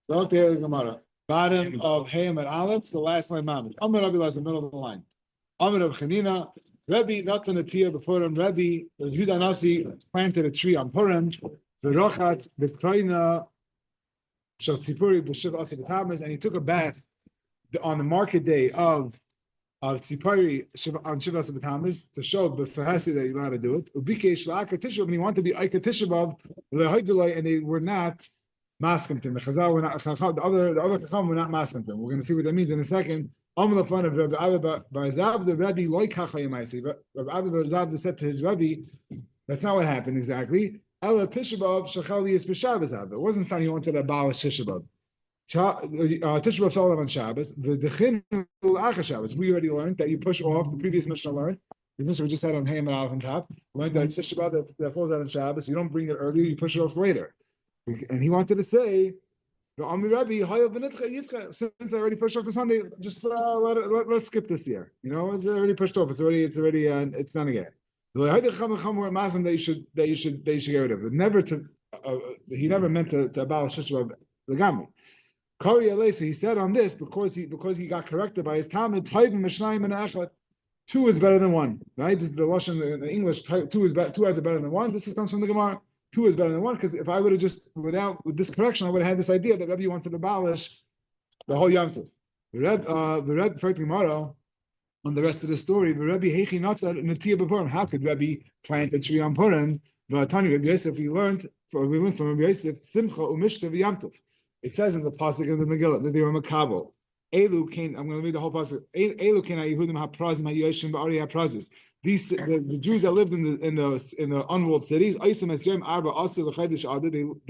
So okay, the Gemara. Bottom of Hayim and Aleph, the last line Mamish. Amr Rabbi Laz, the middle of the line. Amr of Chanina, Rabbi Natan Atiyah B'Purim, Rabbi Yehuda Nasi planted a tree on Purim, V'rochat B'Kraina Shal Tzipuri B'Shiv Asi B'Tamas, and he took a bath on the market day of Tzipuri on Shiv Asi B'Tamas to show B'Fahasi that you're allowed to do it. Ubikesh La'aka Tishav, and he wanted to be Aika Tishav, and they were not maskamtim. The Chazal were not, the other Chacham were not maskamtim. We're going to see what that means in a second. Amr the fun of Rabbi Abba Barzab, the Rabbi loy kachayamaisi. Rabbi Abba Barzab said to his Rabbi, that's not what happened exactly. Ela Tishabav shachali is b'Shabbos. It wasn't time he wanted to abolish Tishabav. Tishabav fell on Shabbos. The dechin l'achar Shabbos. We already learned that you push off. The previous Mishnah learned. The Mishnah we just had on Hayim and Aleph on top. Learned that Tishabav that falls out on Shabbos. You don't bring it earlier. You push it off later. And he wanted to say, since I already pushed off the Sunday, just let's skip this year. You know, it's already pushed off. It's not again. That you should get rid of it. Never to. He never meant to abolish Shishra Legami. So he said on this because he got corrected by his Talmud. Two is better than one. Right? This is the lashon in the English. Two heads are better than one. This comes from the Gemara. Two is better than one, because if I would have just, with this correction, I would have had this idea that Rabbi wanted to abolish the whole Yom Tov. The Rebbe, tomorrow, on the rest of the story, the Rebbe Heichi Nata Natiyah B'Purim. How could Rabbi plant a tree on Purim? Tani Rabbi Yosef, we learned from Rabbi Yosef, Simcha Umishta V'Yom Tov. It says in the pasuk of the Megillah that they were makabel. Elu came. I'm going to read the whole pasuk. Elu came Yehudim haprazim hayoshim ba'ari haprazis. These the Jews that lived in the unwalled cities. They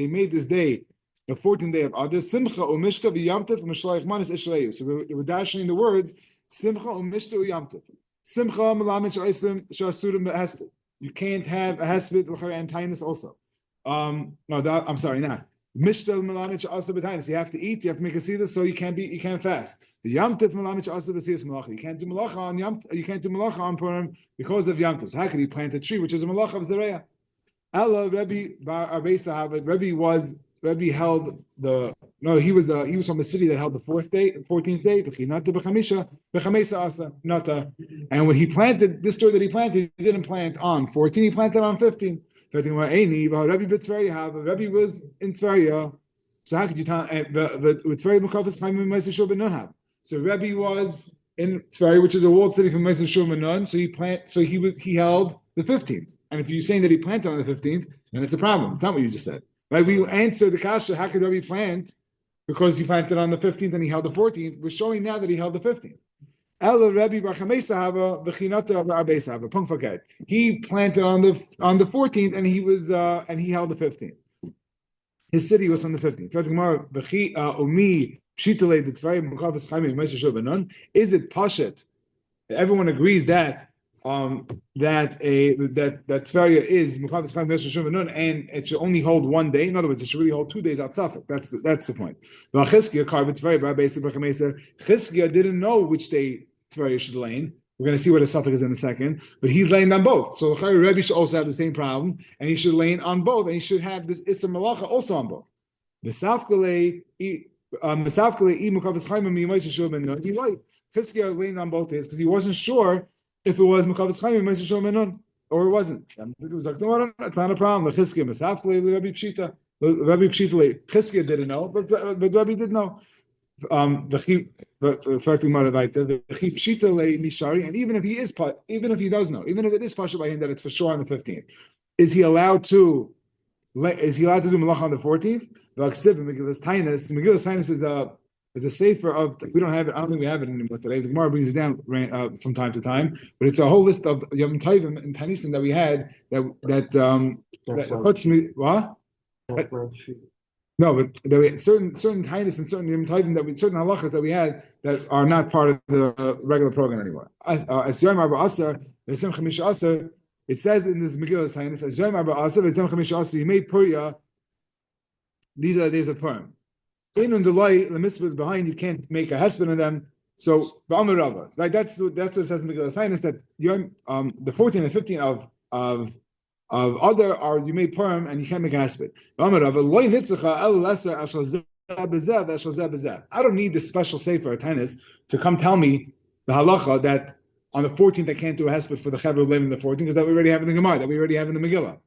made this day the 14th day of Adar. Simcha umishta v'yamtiv v'mishlayich manis ishrayu. So we're dashing the words Simcha umishta v'yamtiv. Simcha melamed shaisim shasurim hesped. You can't have a hesped and tinus also. No, I'm sorry, not. Mishtal melamed sha'asa b'tainus. You have to eat. You have to make a seder, so you can't fast. The yamtiv melamed sha'asa b'siyas malacha. You can't do malacha on You can't do malacha on Purim because of yamtiv. So how could he plant a tree, which is a malacha of zereya? Allah Rabbi Bar Arbei Sahabat. Rabbi held the. No, he was from the city that held the 14th day. And when he planted this store that he planted, he didn't plant on 14. He planted on 15. Rabbi was in Tveria. So how could you tell? So Rabbi was in Tveria, which is a walled city from Meiser Shur Nun. So he held the 15th. And if you're saying that he planted on the 15th, then it's a problem. It's not what you just said. Right? We answered the kasha, how could Rabbi plant? Because he planted on the 15th and he held the 14th. We're showing now that he held the 15th. He planted on the 14th and he held the 15th. His city was from the 15th. Is it pashet? Everyone agrees that Tveria is Mukhavas Chaim Yosef Shuvah Nun, and it should only hold one day. In other words, it should really hold 2 days out Suffolk. That's the point. Chizkiah didn't know which day Tveria should lane. We're going to see what a Suffolk is in a second, but he laned on both. So the Rebbe should also have the same problem, and he should lane on both, and he should have this Issa Malacha also on both. The Safkale Chizkiah laned on both days because he wasn't sure if it was Mekavis Chaim and Meiser Shor Menun, or it wasn't. It's not a problem. The Chizkiah Mesafkele, Rabbi Pshita. Rabbi Pshita, Chizkiah didn't know, but Rabbi did know. And even if he does know, even if it is pasha by him that it's for sure on the 15th, is he allowed to do Malach on the 14th? Megillas Tainus is a sefer of, we don't have it, I don't think we have it anymore today. The Gemara brings it down from time to time, but it's a whole list of Yom Tovim and Tanisim that we had that puts me, what? No, but there were certain Tainis and certain Yom Tovim certain halachas that we had that are not part of the regular program anymore. As Yom Arba Asar, as Yom Chamisha Asar, it says in this Megillah Tainis, as Yom Arba Asar, as Yom Chamisha Asar, you made Puria, these are the days of Purim. In on the light, the mitzvah behind, you can't make a husband of them. So Ba'amar Rava, right? That's what it says in the Megillah Sinus, that the 14th and 15th of Of other are you made Purim and you can't make a hesped. I don't need this special sefer or tennis to come tell me the halacha that on the 14th I can't do a hesped for the chaver living the 14th because that we already have in the Gemara, that we already have in the Megillah.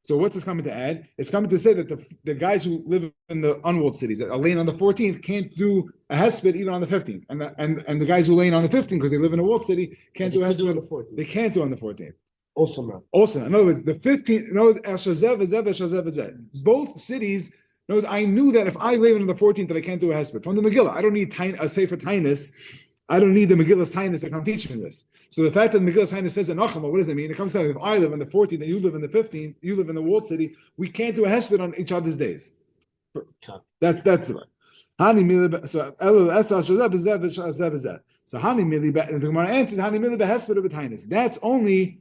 So what's this coming to add? It's coming to say that the guys who live in the unwalled cities that are laying on the 14th can't do a hesped even on the 15th, and the guys who laying on the 15th because they live in a walled city can't do a hesped on the 14th. They can't do on the 14th. Also, in other words, the 15th. Both cities. Knows I knew that if I live on the 14th that I can't do a hesped from the Megillah. I don't need a sefer tainus. I don't need the Megillah's tainus to come teach me this. So the fact that the Megillah's tainus says in Nachama, what does it mean? It comes down if I live on the 14th and you live in the 15th, you live in the walled city, we can't do a hesped on each other's days. That's the right. Hani mili so elo esa shazeb zeb. So hani mili the Gemara answers hani mili behesped of tainus. That's only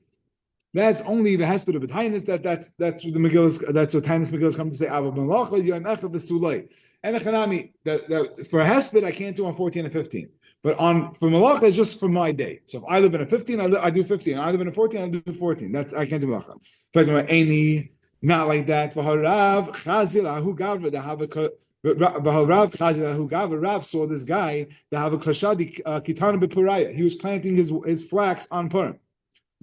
the hesped of tainus. That's what the Megillah's. That's what tainus Megillah's coming to say. Aval ben lacha yom echad v'sulay. And the chanami for a hesped I can't do on 14 and 15. But for malacha, it's just for my day. So if I live in a 15, I do 15. I live in a 14, I do 14. I can't do malacha. In fact, not like that. Rav saw this guy that have a kashadi kitana b'puraya. He was planting his flax on Purim.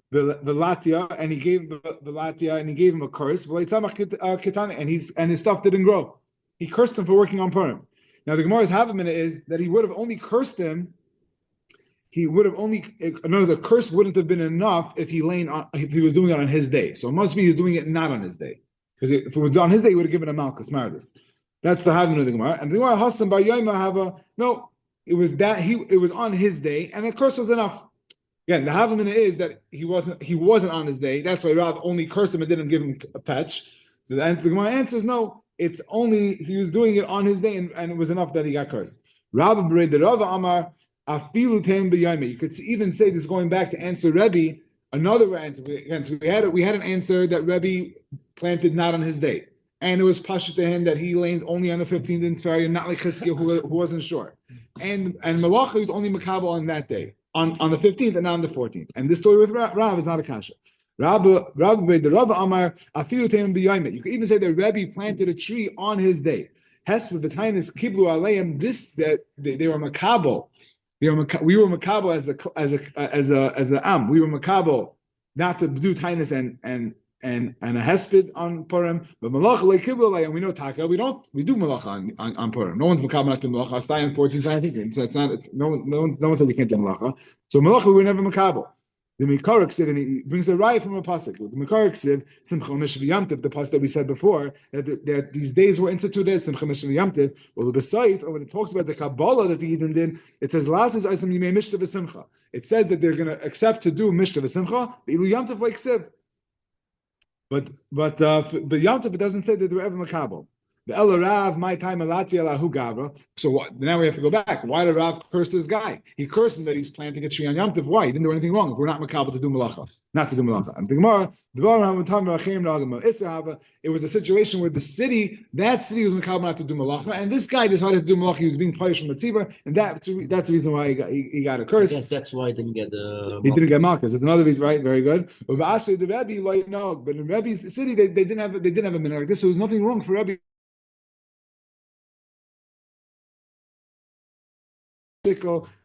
The latia, and he gave the latia, and he gave him a curse. And his stuff didn't grow. He cursed him for working on Purim. Now the Gemara's havamina is that he would have only cursed him. He would have only. In other words, a curse wouldn't have been enough if he was doing it on his day. So it must be he's doing it not on his day, because if it was on his day, he would have given a malchus mardis. That's the havamina of the Gemara. And the Gemara Hassan bar Yaima have no. It was on his day, and the curse was enough. Again, the havamina is that he wasn't on his day. That's why Rav only cursed him and didn't give him a patch. So the Gemara answers no. It's only he was doing it on his day, and it was enough that he got cursed. Rabbi Bered the Rava Amar Afilu Teim B'Yayme. You could even say this going back to answer Rebbe. Another answer. We had an answer that Rebbe planted not on his day, and it was pasha to him that he lanes only on the 15th in Tzvari, not like Chizkiah who wasn't sure. And Malacha was only makabel on that day, on the 15th and not on the 14th. And this story with Rav is not a kasha. Rabbi Amar Afilu Teim B'Yayme. You could even say that Rebbe planted a tree on his day. Hesped v'tainis kiblu aleim. This that they were makabel. We were makabel as a am. We were makabel not to do tainis and a hesped on Purim, but malacha like kiblu aleim. We know taka. We do malacha on Purim. No one's makabel not to do malacha. Stay on 14 scientific. So no one said we can't do malacha. So malacha we were never makabel. The Mikar Ksiv, and he brings a raya from a pasuk. The Mikar Ksiv, Simcha Mishav Yamtiv, the pasuk that we said before, that these days were instituted as Simcha Mishav Yamtiv. Well, the Besayif, and when it talks about the Kabbalah that the Yidden did, it says, Las is Asim Yimei Mishta v'Simcha. It says that they're going to accept to do Mishta v'Simcha, Ilu Yamtiv like Ksiv. But Yamtiv, it doesn't say that they were ever Makabal. The El Rav, my time Alati Alahu Gavra. So now we have to go back. Why did Rav curse this guy? He cursed him that he's planting a tree on Yom Tov. Why? He didn't do anything wrong. If we're not makabel to do malacha, not to do malacha. It was a situation where that city was makabel not to do malacha, and this guy decided to do malacha. He was being punished from the tzibur, and that's the reason why he got a curse. Yes, that's why he didn't get the. He didn't get malchus. That's another reason, right? Very good. But in Rebbe's city, they didn't have a minhag like this. So there was nothing wrong for Rebbe.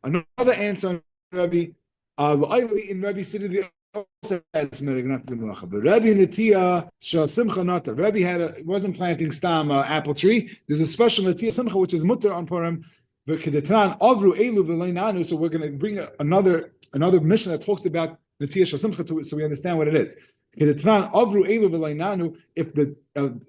Another answer on Rabbi, in Rabbi city, the also has not to do malacha. But Rabbi Natiya shal simcha nata. Rabbi wasn't planting stam apple tree. There's a special Natiya simcha which is mutter on Purim. But kedetran avru elu v'leinanu. So we're going to bring another mission that talks about Natiya shal simcha to it, so we understand what it is. Kedetran avru elu v'leinanu. If the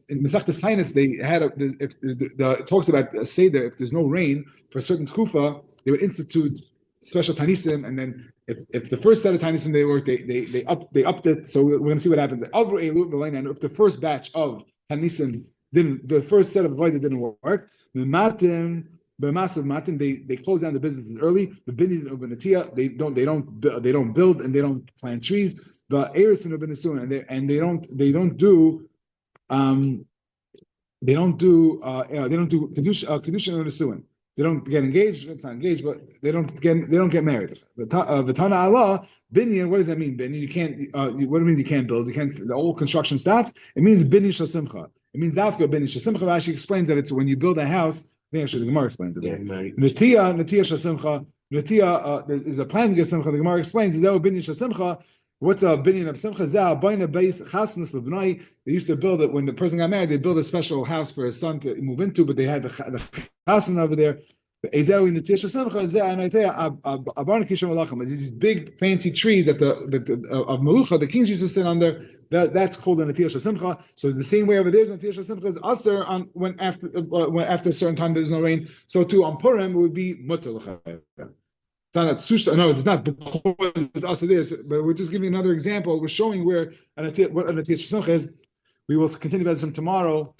in Masechtas Tainis they had it talks about a seder, if there's no rain for a certain tkufa, they would institute special tanisim, and then if the first set of tanisim they worked, they upped it. So we're going to see what happens. If the first batch of tanisim the first set of avodah didn't work, the matim. But massive matin, they close down the businesses early. They don't build and they don't plant trees. But Eris and and they don't do kedusha and nesuin. they don't get engaged. It's not engaged, but they don't get married. V'tana Allah binyan. What does that mean? Binyan. You can't. What do it mean? You can't build. You can't. The whole construction stops. It means binyan shel simcha. It means dafka binyan shel simcha. Rashi explains that it's when you build a house. I think actually the Gemara explains it. Natiya shel simcha. Natiya is a plan to get simcha. The Gemara explains is that binyan shel simcha. What's a binyan of simcha? They used to build it when the person got married. They built a special house for his son to move into, but they had the chassan over there. These big fancy trees that of Melucha, the kings used to sit under. That's called a Natiyah Simcha. So the same way over there, Natiyah Simcha is usher on when after a certain time there's no rain. So too on Purim it would be mutter. No, it's not because it's us. It is, but we're just giving another example. We're showing where what a Natiyah Simcha is. We will continue about this tomorrow.